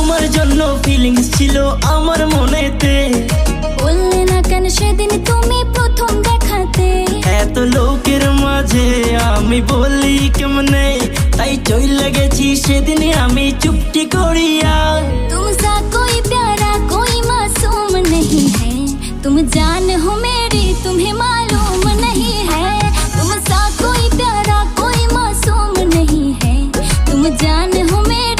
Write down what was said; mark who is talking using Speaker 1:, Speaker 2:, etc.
Speaker 1: তোমার জন্য ফিলিংস ছিল আমার মনেতে।
Speaker 2: বললে না কেন সেদিন তুমি প্রথম দেখাতে?
Speaker 1: এত লোকের মাঝে আমি বলি কেমনে, তাই চইলা গেছি সেদিন আমি চুপটি করিয়া।
Speaker 2: तुम सा कोई प्यारा कोई मासूम नहीं है, तुम जान हो मेरी